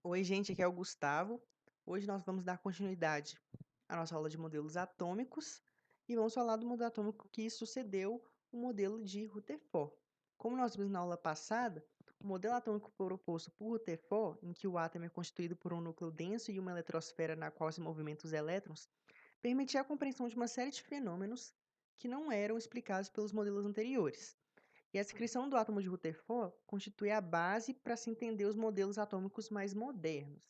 Oi, gente, aqui é o Gustavo. Hoje nós vamos dar continuidade à nossa aula de modelos atômicos e vamos falar do modelo atômico que sucedeu o modelo de Rutherford. Como nós vimos na aula passada, o modelo atômico proposto por Rutherford, em que o átomo é constituído por um núcleo denso e uma eletrosfera na qual se movimentam os elétrons, permitia a compreensão de uma série de fenômenos que não eram explicados pelos modelos anteriores. E a descrição do átomo de Rutherford constitui a base para se entender os modelos atômicos mais modernos.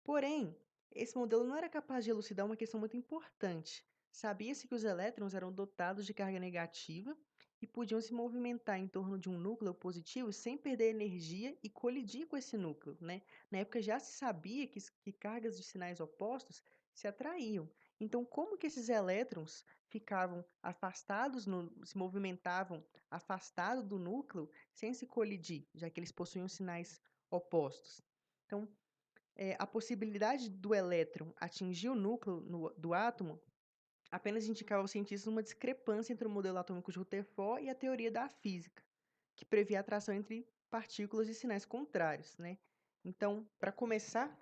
Porém, esse modelo não era capaz de elucidar uma questão muito importante. Sabia-se que os elétrons eram dotados de carga negativa e podiam se movimentar em torno de um núcleo positivo sem perder energia e colidir com esse núcleo, né? Na época já se sabia que cargas de sinais opostos se atraíam. Então, como que esses elétrons ficavam afastados, se movimentavam afastado do núcleo sem se colidir, já que eles possuíam sinais opostos? Então, a possibilidade do elétron atingir o núcleo do átomo apenas indicava aos cientistas uma discrepância entre o modelo atômico de Rutherford e a teoria da física, que previa a atração entre partículas de sinais contrários, né? Então, para começar,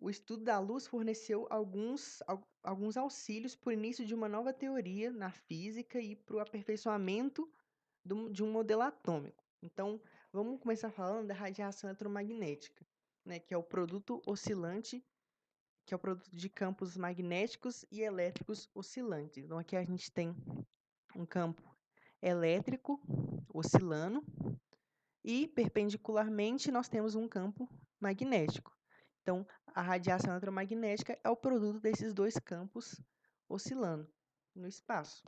o estudo da luz forneceu alguns auxílios para o início de uma nova teoria na física e para o aperfeiçoamento de um modelo atômico. Então, vamos começar falando da radiação eletromagnética, né, que é o produto oscilante, que é o produto de campos magnéticos e elétricos oscilantes. Então, aqui a gente tem um campo elétrico oscilando e, perpendicularmente, nós temos um campo magnético. Então, a radiação eletromagnética é o produto desses dois campos oscilando no espaço.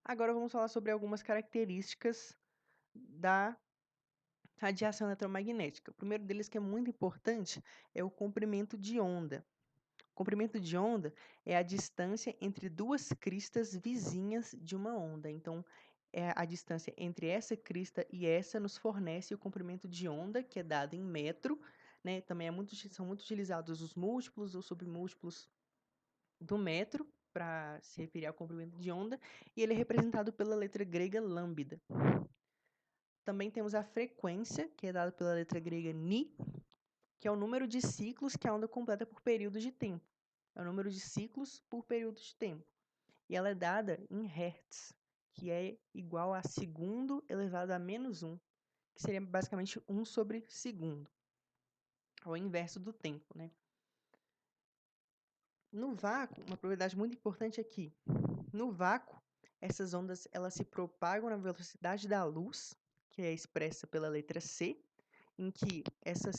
Agora vamos falar sobre algumas características da radiação eletromagnética. O primeiro deles, que é muito importante, é o comprimento de onda. O comprimento de onda é a distância entre duas cristas vizinhas de uma onda. Então, a distância entre essa crista e essa nos fornece o comprimento de onda, que é dado em metro, né? Também são muito utilizados os múltiplos ou submúltiplos do metro para se referir ao comprimento de onda, e ele é representado pela letra grega lambda. Também temos a frequência, que é dada pela letra grega ni, que é o número de ciclos que a onda completa por período de tempo. É o número de ciclos por período de tempo. E ela é dada em hertz, que é igual a segundo elevado a menos 1, que seria basicamente 1 sobre segundo, ao inverso do tempo, né? No vácuo, uma propriedade muito importante aqui. No vácuo, essas ondas elas se propagam na velocidade da luz, que é expressa pela letra c, em que essa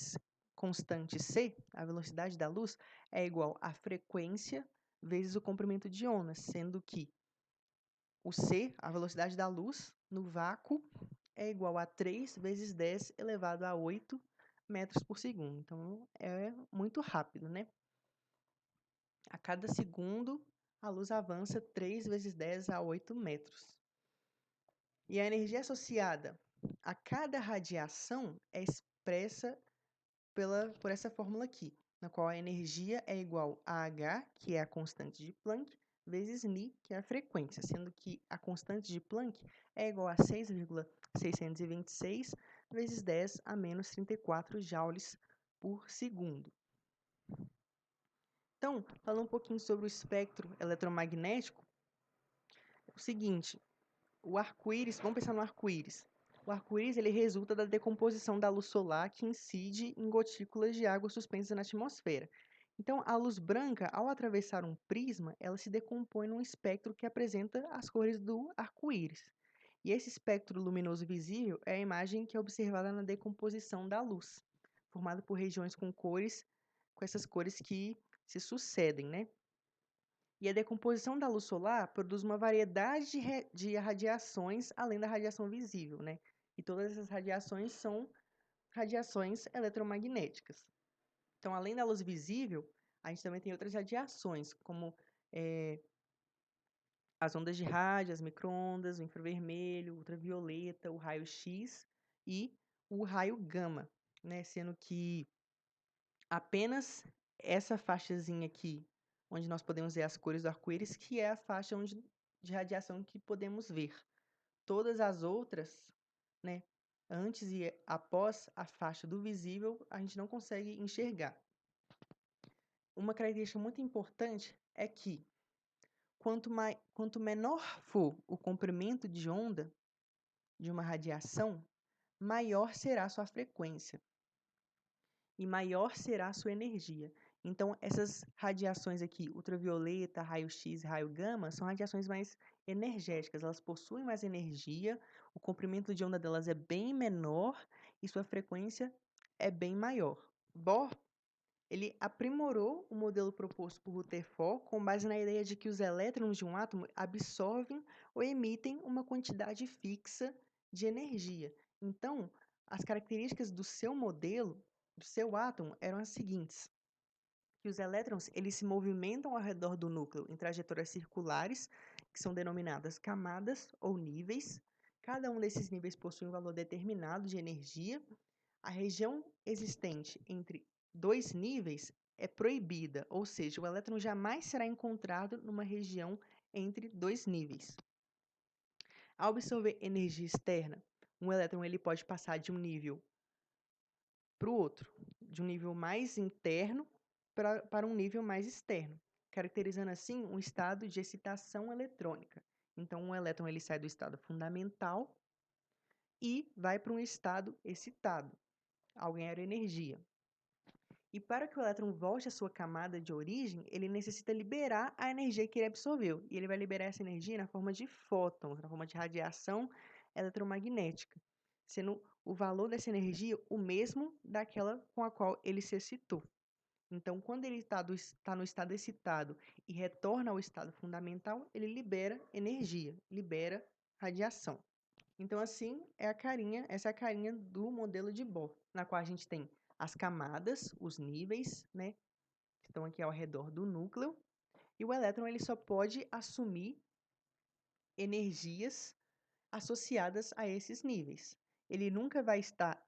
constante c, a velocidade da luz, é igual à frequência vezes o comprimento de onda, sendo que o c, a velocidade da luz, no vácuo, é igual a 3 vezes 10 elevado a 8 metros por segundo. Então, é muito rápido, né? A cada segundo, a luz avança 3 vezes 10 a 8 metros. E a energia associada a cada radiação é expressa por essa fórmula aqui, na qual a energia é igual a H, que é a constante de Planck, vezes μ, que é a frequência, sendo que a constante de Planck é igual a 6,626 vezes 10 a menos 34 joules por segundo. Então, falando um pouquinho sobre o espectro eletromagnético, é o seguinte, o arco-íris, vamos pensar no arco-íris. O arco-íris ele resulta da decomposição da luz solar que incide em gotículas de água suspensas na atmosfera. Então, a luz branca, ao atravessar um prisma, ela se decompõe num espectro que apresenta as cores do arco-íris. E esse espectro luminoso visível é a imagem que é observada na decomposição da luz, formada por regiões com cores, com essas cores que se sucedem, né? E a decomposição da luz solar produz uma variedade de radiações além da radiação visível, né? E todas essas radiações são radiações eletromagnéticas. Então, além da luz visível, a gente também tem outras radiações, como as ondas de rádio, as micro-ondas, o infravermelho, o ultravioleta, o raio-x e o raio gama, né? Sendo que apenas essa faixazinha aqui, onde nós podemos ver as cores do arco-íris, que é a faixa de radiação que podemos ver. Todas as outras, né, antes e após a faixa do visível, a gente não consegue enxergar. Uma característica muito importante é que quanto menor for o comprimento de onda de uma radiação, maior será a sua frequência e maior será a sua energia. Então, essas radiações aqui, ultravioleta, raio-x e raio gama, são radiações mais energéticas, elas possuem mais energia, o comprimento de onda delas é bem menor e sua frequência é bem maior. Bohr, ele aprimorou o modelo proposto por Rutherford com base na ideia de que os elétrons de um átomo absorvem ou emitem uma quantidade fixa de energia. Então, as características do seu modelo, do seu átomo, eram as seguintes: que os elétrons eles se movimentam ao redor do núcleo em trajetórias circulares, que são denominadas camadas ou níveis. Cada um desses níveis possui um valor determinado de energia. A região existente entre dois níveis é proibida, ou seja, o elétron jamais será encontrado numa região entre dois níveis. Ao absorver energia externa, um elétron ele pode passar de um nível para o outro, de um nível mais interno para um nível mais externo, caracterizando assim um estado de excitação eletrônica. Então, um elétron ele sai do estado fundamental e vai para um estado excitado, ao ganhar energia. E para que o elétron volte à sua camada de origem, ele necessita liberar a energia que ele absorveu. E ele vai liberar essa energia na forma de fótons, na forma de radiação eletromagnética, sendo o valor dessa energia o mesmo daquela com a qual ele se excitou. Então, quando ele está no estado excitado e retorna ao estado fundamental, ele libera energia, libera radiação. Então, assim, essa é a carinha do modelo de Bohr, na qual a gente tem as camadas, os níveis, né, que estão aqui ao redor do núcleo, e o elétron ele só pode assumir energias associadas a esses níveis. Ele nunca vai estar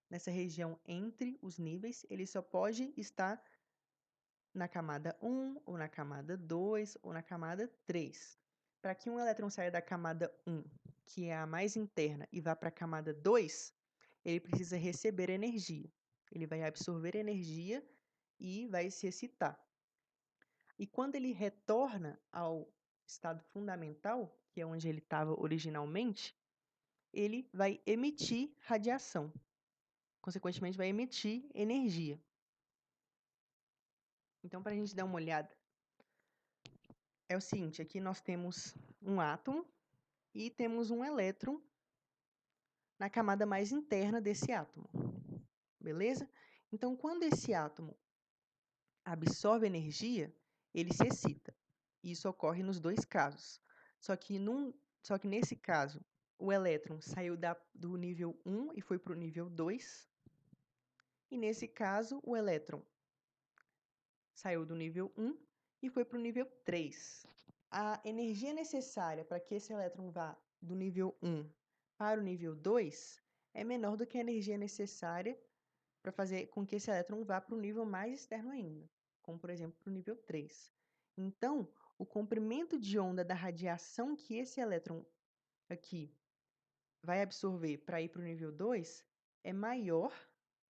nessa região entre os níveis, ele só pode estar na camada 1, ou na camada 2, ou na camada 3. Para que um elétron saia da camada 1, que é a mais interna, e vá para a camada 2, ele precisa receber energia. Ele vai absorver energia e vai se excitar. E quando ele retorna ao estado fundamental, que é onde ele estava originalmente, ele vai emitir radiação. Consequentemente, vai emitir energia. Então, para a gente dar uma olhada, é o seguinte, aqui nós temos um átomo e temos um elétron na camada mais interna desse átomo, beleza? Então, quando esse átomo absorve energia, ele se excita. Isso ocorre nos dois casos. Só que nesse caso, o elétron saiu do nível 1 e foi para o nível 2. E nesse caso, o elétron saiu do nível 1 e foi para o nível 3. A energia necessária para que esse elétron vá do nível 1 para o nível 2 é menor do que a energia necessária para fazer com que esse elétron vá para o nível mais externo ainda, como por exemplo para o nível 3. Então, o comprimento de onda da radiação que esse elétron aqui vai absorver para ir para o nível 2 é maior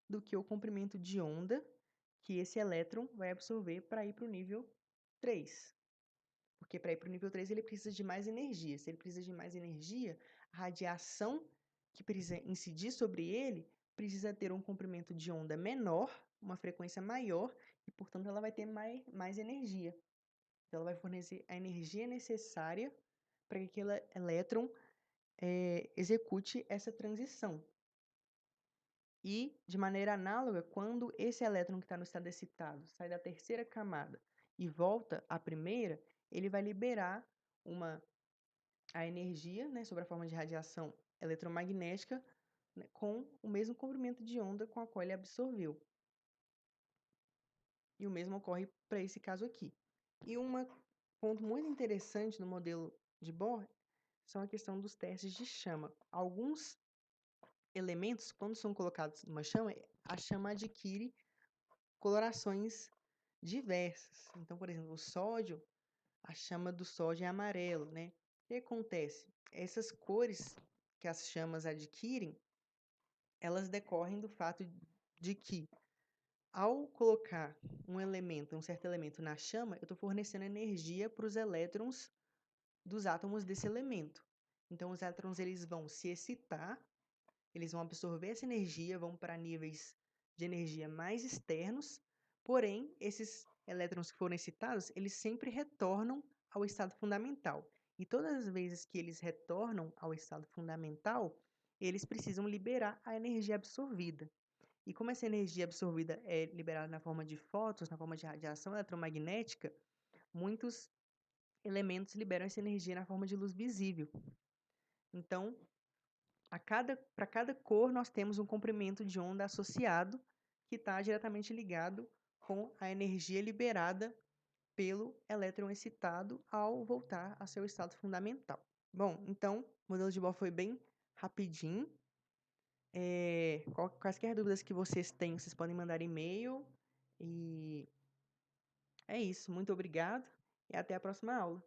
do que o comprimento de onda que esse elétron vai absorver para ir para o nível 3. Porque para ir para o nível 3 ele precisa de mais energia. Se ele precisa de mais energia, a radiação que precisa incidir sobre ele precisa ter um comprimento de onda menor, uma frequência maior, e, portanto, ela vai ter mais energia. Então, ela vai fornecer a energia necessária para que aquele elétron execute essa transição. E, de maneira análoga, quando esse elétron que está no estado excitado sai da terceira camada e volta à primeira, ele vai liberar a energia, né, sob a forma de radiação eletromagnética, né, com o mesmo comprimento de onda com a qual ele absorveu. E o mesmo ocorre para esse caso aqui. E um ponto muito interessante no modelo de Bohr são a questão dos testes de chama. Alguns elementos, quando são colocados numa chama, a chama adquire colorações diversas. Então, por exemplo, o sódio, a chama do sódio é amarelo, né? O que acontece? Essas cores que as chamas adquirem elas decorrem do fato de que, ao colocar um certo elemento na chama, eu estou fornecendo energia para os elétrons dos átomos desse elemento. Então, os elétrons eles vão se excitar, eles vão absorver essa energia, vão para níveis de energia mais externos, porém, esses elétrons que foram excitados, eles sempre retornam ao estado fundamental. E todas as vezes que eles retornam ao estado fundamental, eles precisam liberar a energia absorvida. E como essa energia absorvida é liberada na forma de fótons, na forma de radiação eletromagnética, muitos elementos liberam essa energia na forma de luz visível. Então, para cada cor, nós temos um comprimento de onda associado que está diretamente ligado com a energia liberada pelo elétron excitado ao voltar a seu estado fundamental. Bom, então, o modelo de Bohr foi bem rapidinho. Quaisquer dúvidas que vocês tenham, vocês podem mandar e-mail. E é isso. Muito obrigado e até a próxima aula.